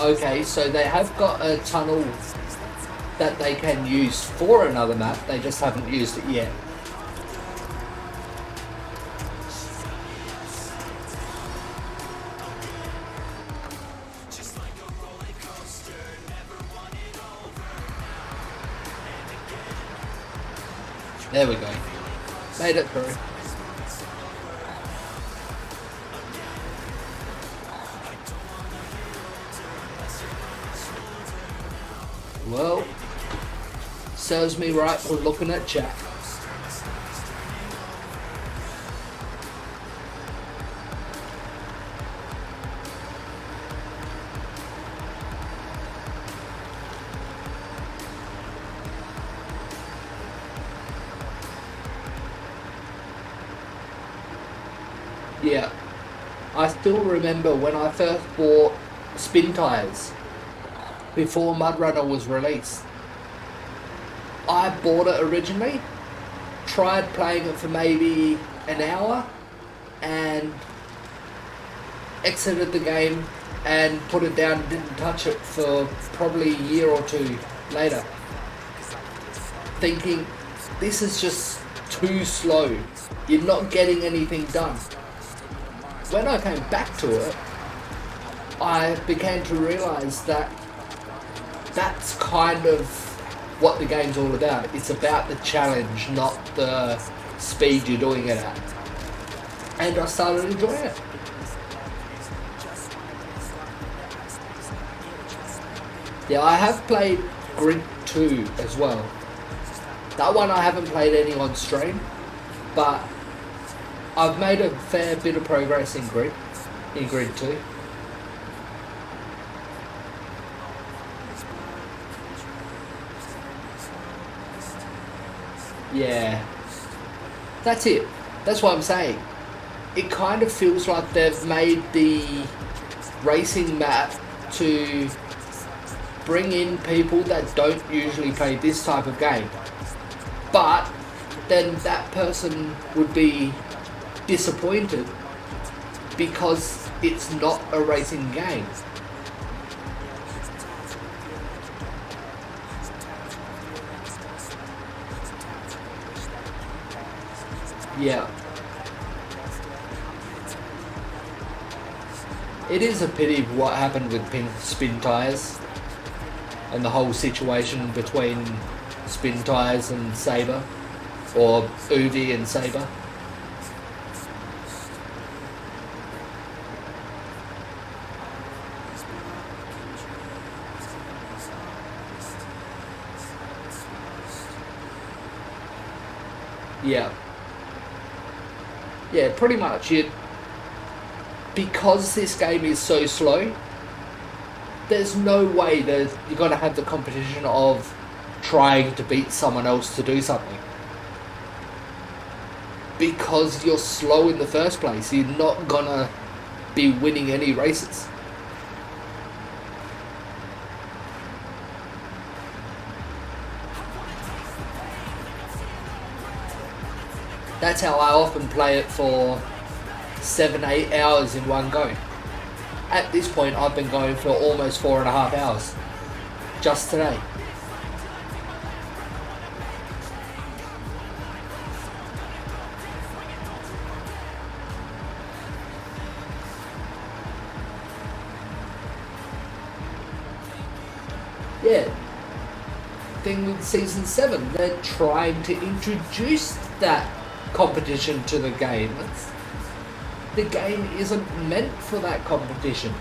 Okay, so they have got a tunnel that they can use for another map, they just haven't used it yet. There we go. Made it through. Well, serves me right for looking at chat. Yeah, I still remember when I first bought spin tyres before Mudrunner was released. I bought it originally, tried playing it for maybe an hour, and exited the game and put it down and didn't touch it for probably a year or two later, thinking this is just too slow, you're not getting anything done. When I came back to it, I began to realise that that's kind of what the game's all about. It's about the challenge, not the speed you're doing it at. And I started enjoying it. Yeah, I have played Grid 2 as well. That one I haven't played any on stream, but I've made a fair bit of progress in Grid 2. Yeah, that's it. That's what I'm saying. It kind of feels like they've made the racing map to bring in people that don't usually play this type of game. But then that person would be disappointed because it's not a racing game. Yeah. It is a pity what happened with spin tyres and the whole situation between spin tyres and Sabre, or Uvi and Sabre. Yeah. Yeah, pretty much. Because this game is so slow, there's no way that you're going to have the competition of trying to beat someone else to do something. Because you're slow in the first place, you're not going to be winning any races. That's how I often play it for 7-8 hours in one go. At this point, I've been going for almost 4.5 hours. Just today. Yeah. Thing with Season 7, they're trying to introduce that competition to the game. The game isn't meant for that competition.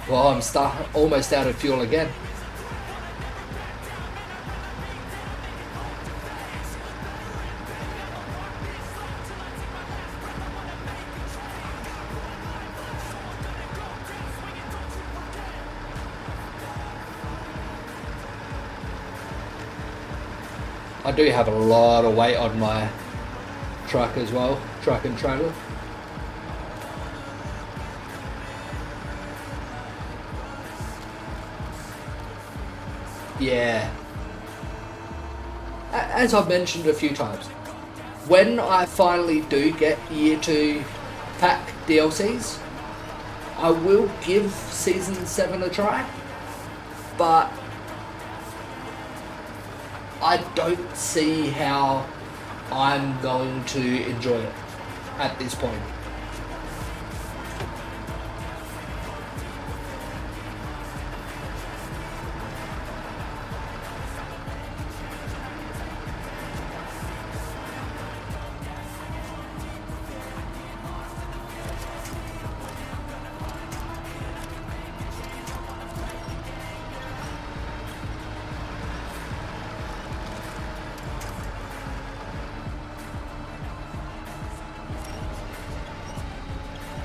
Well, I'm almost out of fuel again. I do have a lot of weight on my truck as well, truck and trailer. Yeah. As I've mentioned a few times, when I finally do get Year 2 pack DLCs, I will give Season 7 a try, but I don't see how I'm going to enjoy it at this point.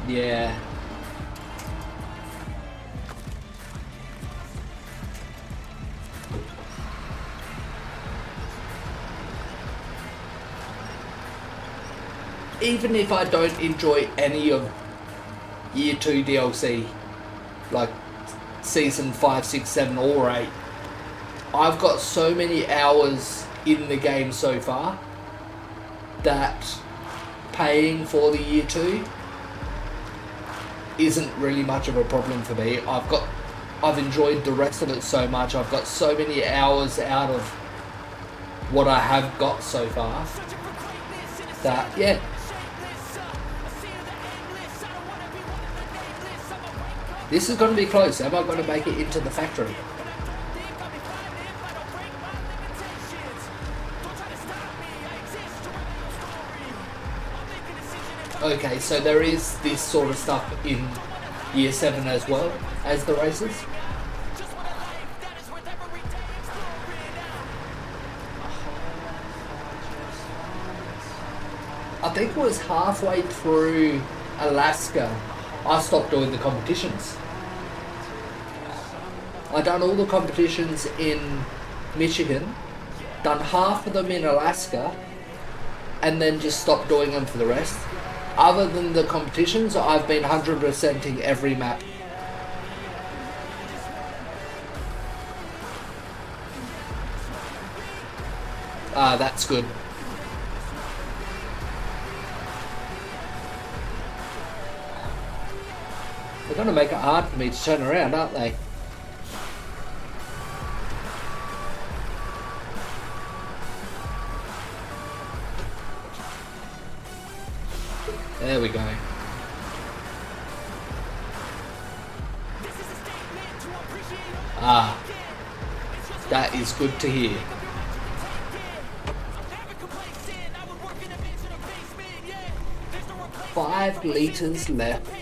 Yeah. Even if I don't enjoy any of Year 2 DLC, like Season 5, 6, 7 or 8, I've got so many hours in the game so far that paying for the Year 2 isn't really much of a problem for me. I've enjoyed the rest of it so much. I've got so many hours out of what I have got so far that, yeah. This is going to be close. Am I going to make it into the factory? Okay, so there is this sort of stuff in Year 7 as well as the races. I think it was halfway through Alaska I stopped doing the competitions. I done all the competitions in Michigan, done half of them in Alaska, and then just stopped doing them for the rest. Other than the competitions, I've been 100%ing every map. Ah, that's good. They're going to make it hard for me to turn around, aren't they? There we go. Ah, that is good to hear. $5 liters left.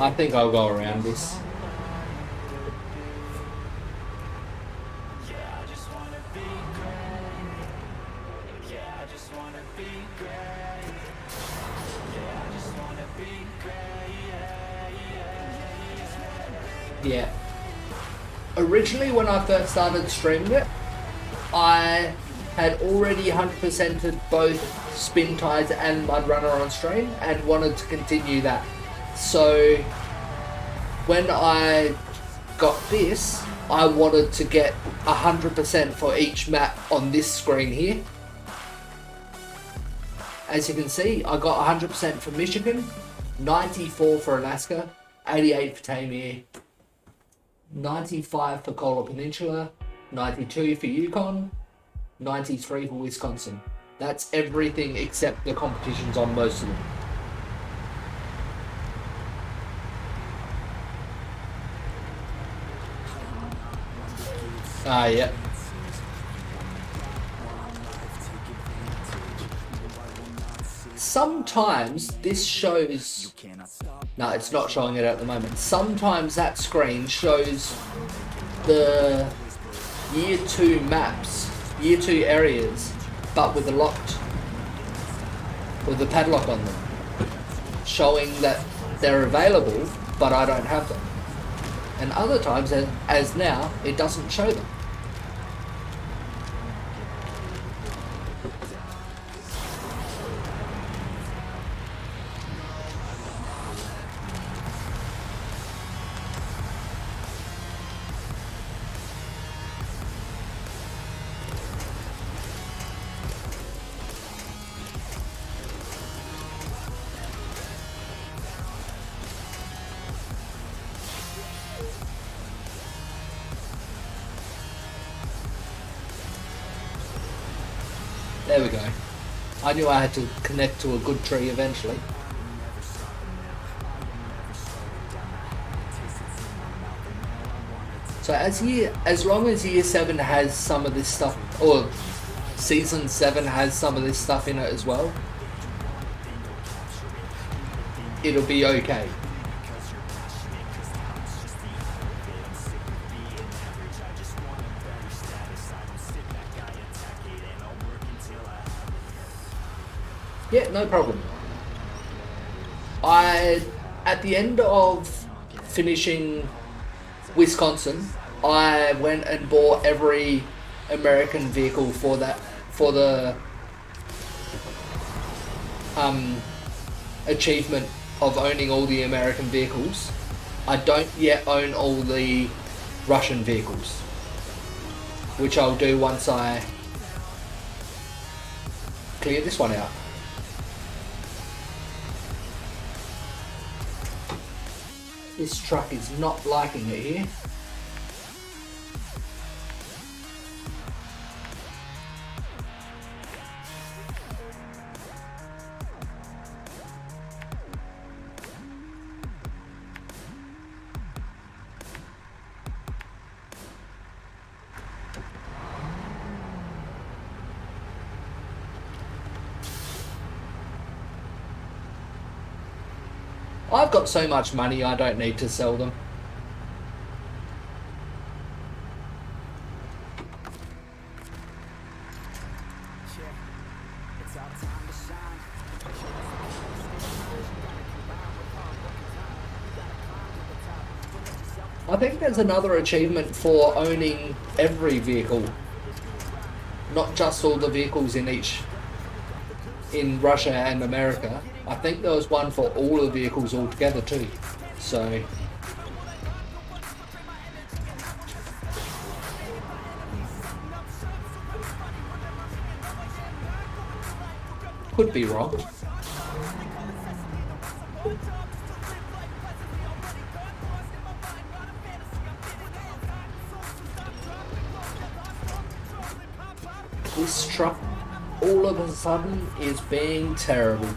I think I'll go around this. Yeah. Originally, when I first started streaming it, I had already 100%ed both Spin Tides and Mud Runner on stream and wanted to continue that. So when I got this, I wanted to get 100% for each map on this screen here. As you can see, I got 100% for Michigan, 94 for Alaska, 88 for Tamir, 95 for Kola Peninsula, 92 for Yukon, 93 for Wisconsin. That's everything except the competitions on most of them. Ah, yeah. Sometimes this shows... No, it's not showing it at the moment. Sometimes that screen shows the Year 2 maps, Year 2 areas, but with a locked with a padlock on them, showing that they're available, but I don't have them. And other times, as now, it doesn't show them. There we go. I knew I had to connect to a good tree eventually. So as long as year 7 has some of this stuff, or season 7 has some of this stuff in it as well, it'll be okay. Yeah, no problem. At the end of finishing Wisconsin, I went and bought every American vehicle for the achievement of owning all the American vehicles. I don't yet own all the Russian vehicles, which I'll do once I clear this one out. This truck is not liking it here. I've got so much money I don't need to sell them. I think there's another achievement for owning every vehicle, not just all the vehicles in Russia and America. I think there was one for all the vehicles altogether too. So could be wrong. This truck all of a sudden is being terrible.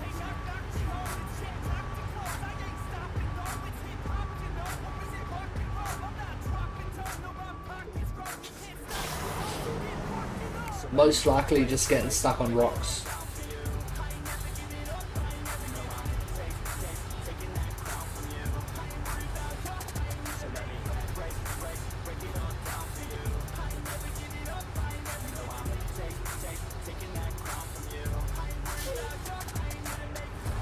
Most likely just getting stuck on rocks.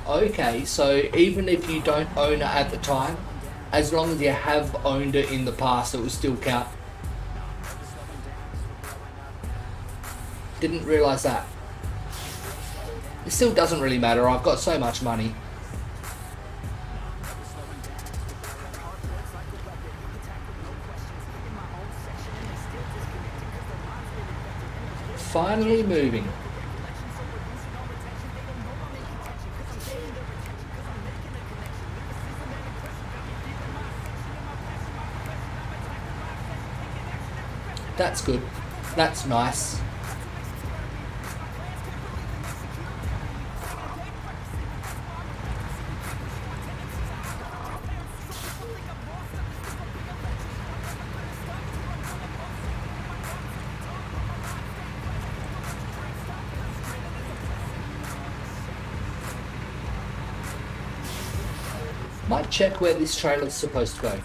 Okay, so even if you don't own it at the time, as long as you have owned it in the past, it will still count. Didn't realise that. It still doesn't really matter, I've got so much money. Finally moving. That's good. That's nice. Might check where this trailer's supposed to go.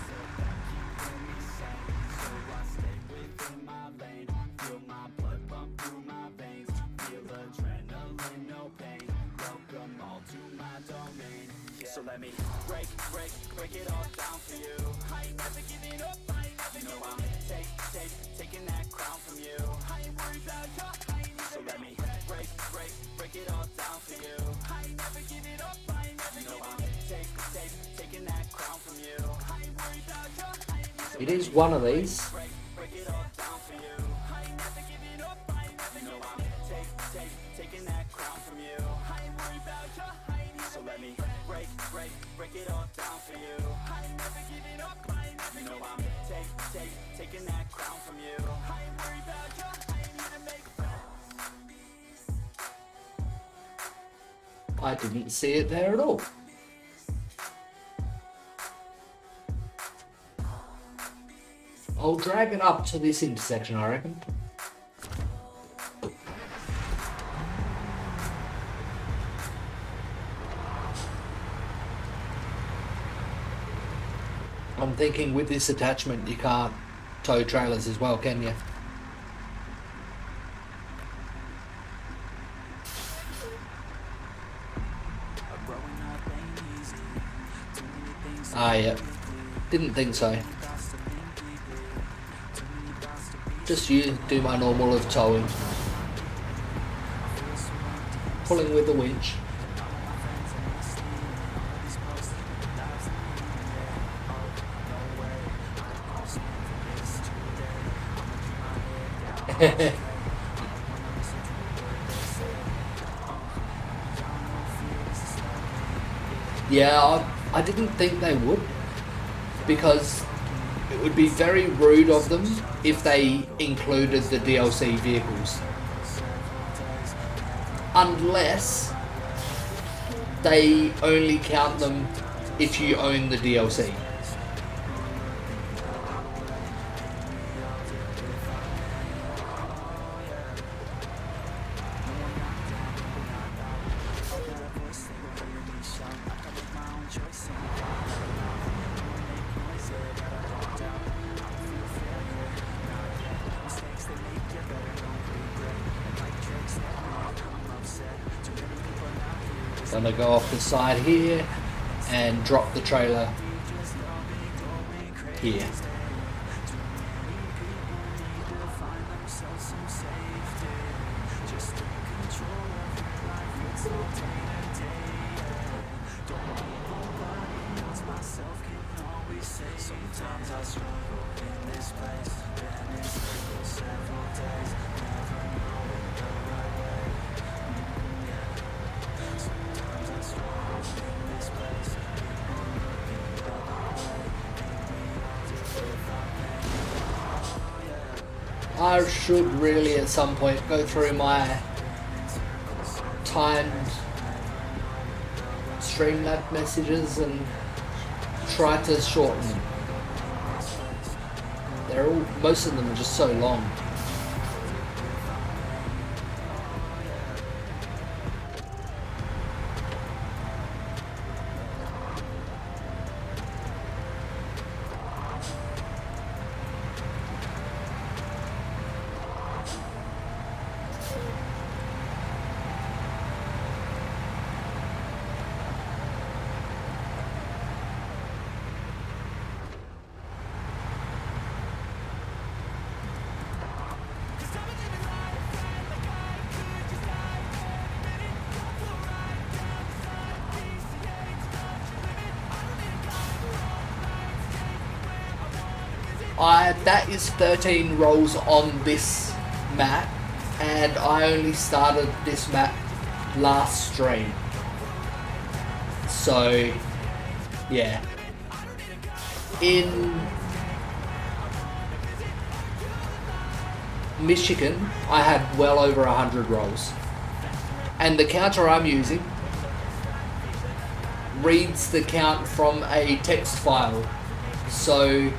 So let me break it all down for you. I ain't never giving up, I ain't never giving up. Taking that crown from you. I ain't worried about you, I ain't never. So let me break it all down for you. I ain't never giving up, I ain't never giving up. Taking that crown from you. I ain't worried about you, I ain't never. It is one of these. Break it all down for you. I ain't never giving up, I ain't never giving up. Taking that crown from you. I ain't worried about you, I ain't never. So let me break it all down for you. I ain't never giving up, I ain't never giving up. Taking that crown from you. I ain't worried about you, I ain't here to make friends. I didn't see it there at all. I'll drag it up to this intersection, I reckon. I'm thinking with this attachment you can't tow trailers as well, can you? Ah, yeah. Didn't think so. Just you do my normal of towing. Pulling with the winch. Yeah, I didn't think they would, because it would be very rude of them if they included the DLC vehicles. Unless they only count them if you own the DLC. Gonna go off the side here and drop the trailer here. I should really at some point go through my timed Streamlab messages and try to shorten them. Most of them are just so long. That is 13 rolls on this map, and I only started this map last stream. So, yeah. In Michigan, I had well over 100 rolls. And the counter I'm using reads the count from a text file. So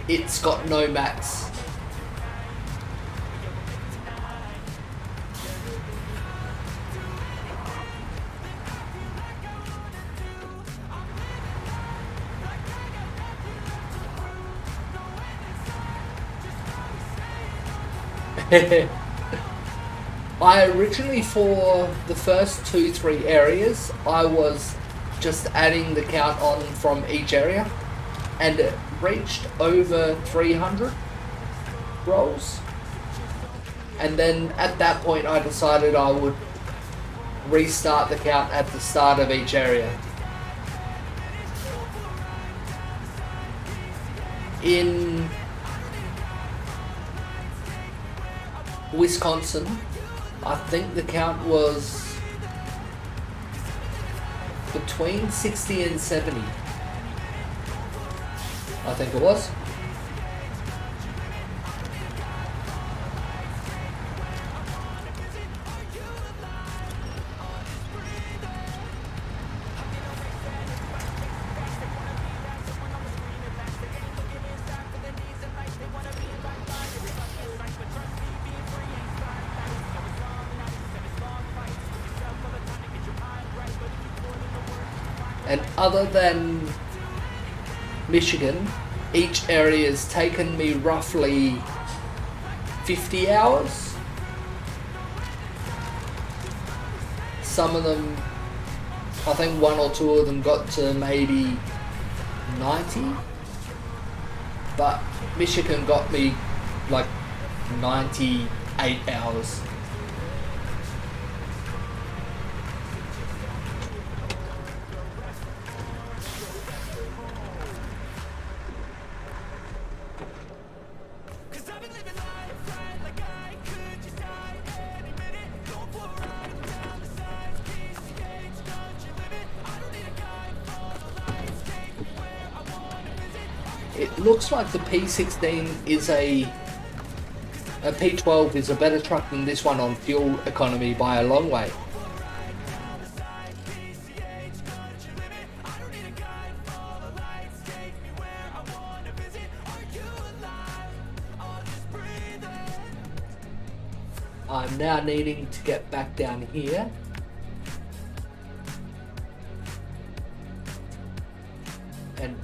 it's got no max. I originally, for the first 2-3 areas, I was just adding the count on from each area, and it reached over 300 rolls. And then at that point I decided I would restart the count at the start of each area. In Wisconsin, I think the count was between 60 and 70. I think it was. And other than Michigan, each area has taken me roughly 50 hours. Some of them, I think 1 or 2 of them got to maybe 90. But Michigan got me like 98 hours. It looks like the P16 is a P12 is a better truck than this one on fuel economy by a long way. I'm now needing to get back down here. And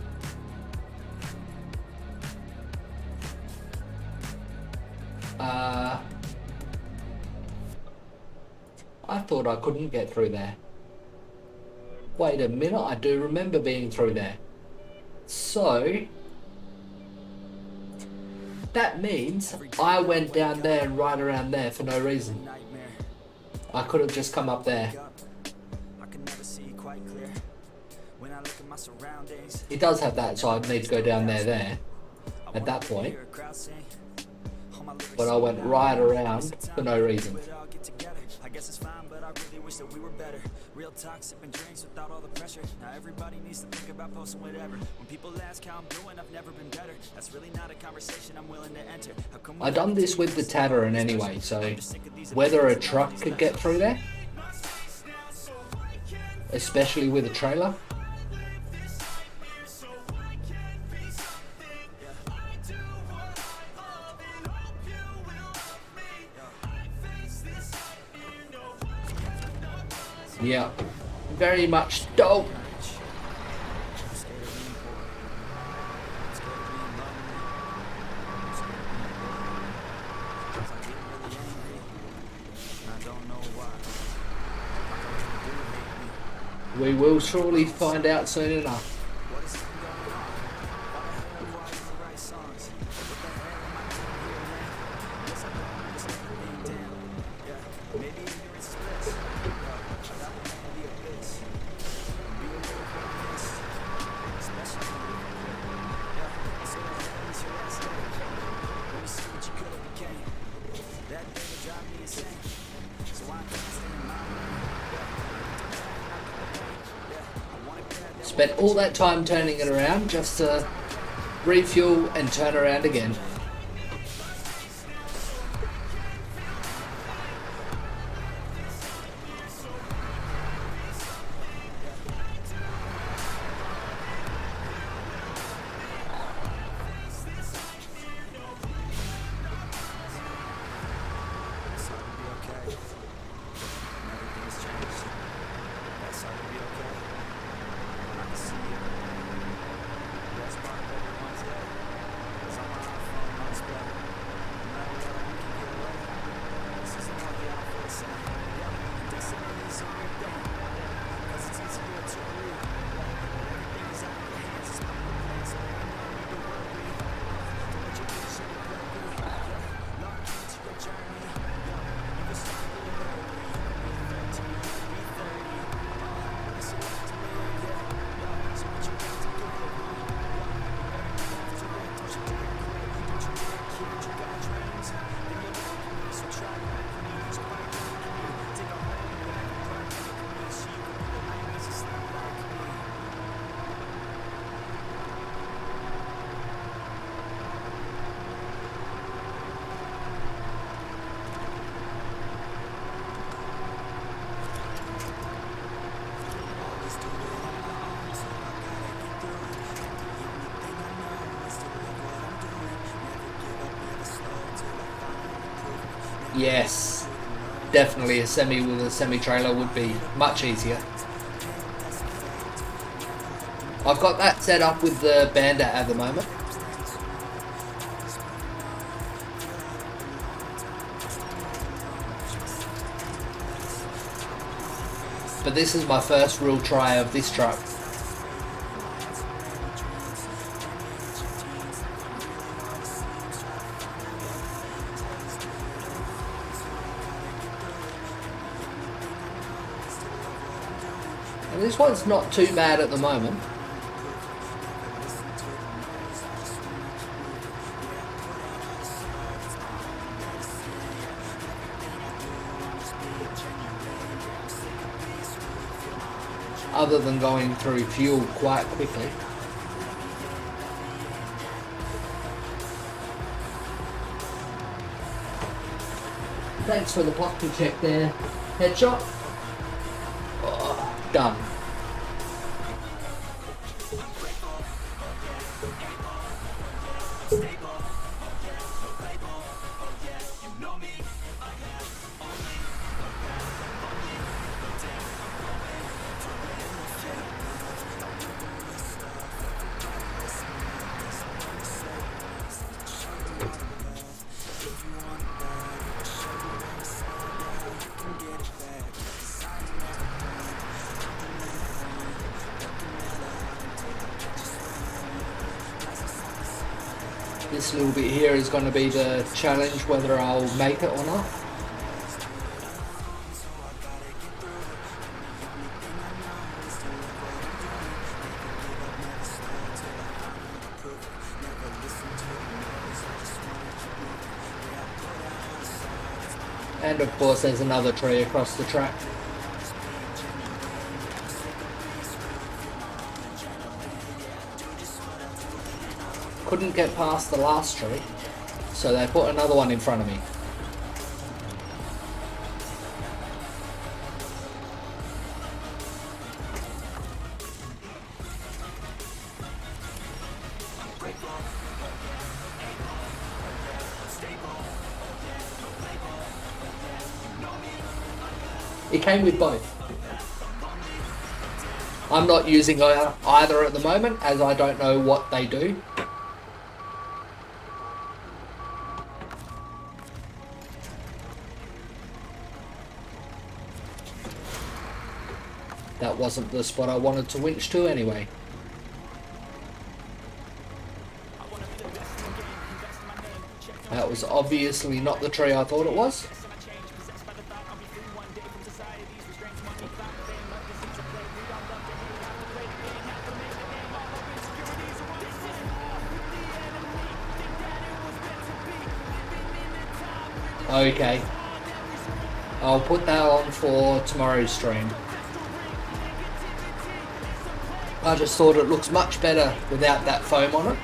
I thought I couldn't get through there. Wait a minute, I do remember being through there. So that means I went down there and right around there for no reason. I could have just come up there. It does have that, so I'd need to go down there at that point. But I went right around for no reason. I guess it's fine, but I really wish that we were better. Real talk, sipping drinks without all the pressure. Now everybody needs to think about posting whatever. When people ask how I'm doing, I've never been better. That's really not a conversation I'm willing to enter. I done this with the Tataran anyway, so whether a truck could get through there, especially with a trailer. Yeah, very much dope. We will surely find out soon enough. Spent all that time turning it around just to refuel and turn around again. Yes, definitely a semi with a semi-trailer would be much easier. I've got that set up with the Bandit at the moment. But this is my first real try of this truck. And this one's not too bad at the moment. Other than going through fuel quite quickly. Thanks for the posture check there. Headshot. Oh, done. This little bit here is going to be the challenge, whether I'll make it or not. And of course there's another tree across the track. Couldn't get past the last tree, so they put another one in front of me. It came with both. I'm not using either at the moment, as I don't know what they do. That wasn't the spot I wanted to winch to anyway. That was obviously not the tree I thought it was. Okay. I'll put that on for tomorrow's stream. I just thought it looks much better without that foam on it.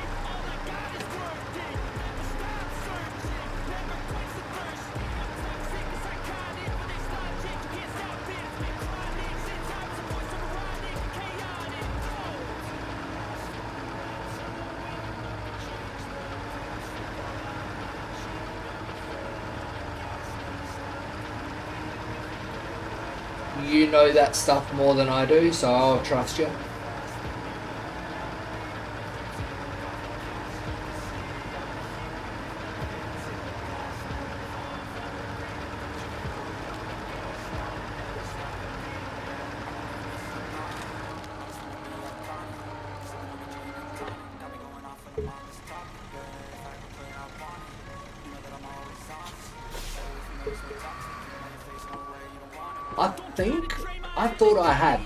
You know that stuff more than I do, so I'll trust you. I thought I had,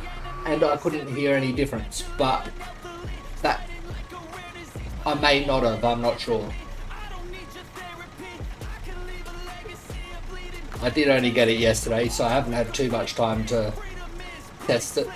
and I couldn't hear any difference, but that I may not have, I'm not sure. I did only get it yesterday, so I haven't had too much time to test it.